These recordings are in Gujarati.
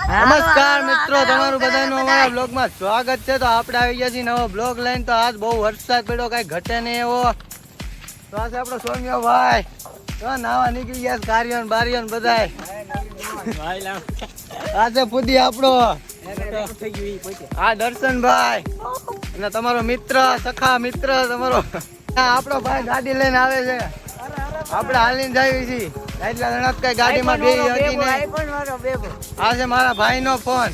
નમસ્કાર મિત્રો, તમારું બધાનું અમારા બ્લોગમાં સ્વાગત છે. તો આપણે આવી ગયા છીએ નવો બ્લોગ લઈને. તો આજ બહુ વરસાદ પડ્યો, કઈ ઘટે નહીં એવો. તો આજે આપણો સોમ્યો ભાઈ તો નાવા નીકળી ગયા, કાર્યો ને બારીઓ ને બધાય. આજે પૂદી આપણો આ દર્શનભાઈ અને તમારો મિત્ર સખા મિત્ર તમારો આપણો ભાઈ ગાડી લઈને આવે છે. આપણે હાલીને જઈએ છીએ. એટલા જણા કઈ ગાડીમાં બેહી હતી નહીં. આ છે મારા ભાઈ નો ફોન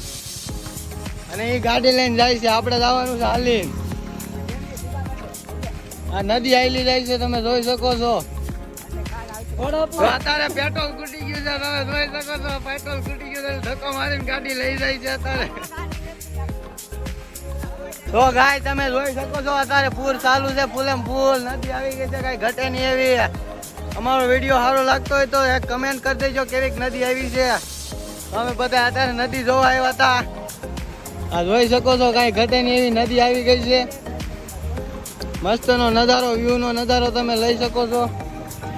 અને એ ગાડી લઈને જાય છે. આપણે જવાનું છે હાલીને. આ નદી આયલી જાય છે, તમે જોઈ શકો છો. અત્યારે પેટ્રોલ ખૂટી ગયું છે, તમે જોઈ શકો છો. પેટ્રોલ ખૂટી ગયું છે, ધક્કો મારીને ગાડી લઈ જાય છે અત્યારે. તો ગાય તમે જોઈ શકો છો, અત્યારે પૂર ચાલુ છે, ફૂલેમ ફૂલ નદી આવી ગઈ છે, કઈ ઘટે નહીં એવી. અમારો વિડીયો સારો લાગતો હોય તો એક કમેન્ટ કરી દેજો કેવીક નદી આવી છે. અમે બધા અત્યારે નદી જોવા આવ્યા હતા. આ જોઈ શકો છો, કઈ ઘટે નહીં એવી નદી આવી ગઈ છે. મસ્ત નો નજારો, વ્યૂ નો નજારો તમે લઈ શકો છો.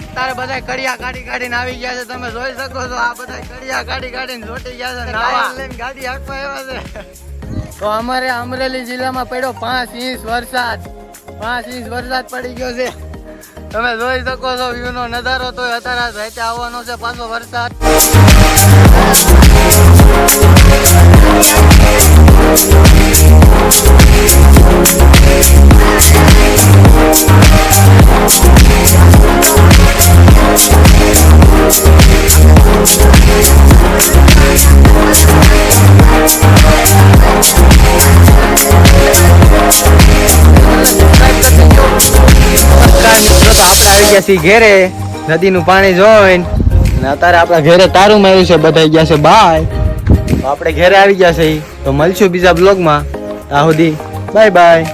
અત્યારે બધા કડિયા કાઢીને આવી ગયા છે, તમે જોઈ શકો છો. આ બધા કડિયા કાઢીને જોટી ગયા છે, નાવા લઈને ગાડી હાંકવા આવ્યા છે. તો અમારે અમરેલી જિલ્લામાં પડ્યો 5 ઇંચ વરસાદ. 5 ઇંચ વરસાદ પડી ગયો છે, તમે જોઈ શકો છો. વ્યૂ નો નજારો. તો અત્યારે રાતે આવવાનો છે પાછો વરસાદ. ઘેરે નદીનું પાણી જોઈને અત્યારે આપણા ઘેરે તારું માર્યું છે, બધા ગયા છે બાય. તો આપણે ઘેરે આવી ગયા છે. તો મળશું બીજા બ્લોગમાં. ત્યાં સુધી બાય બાય.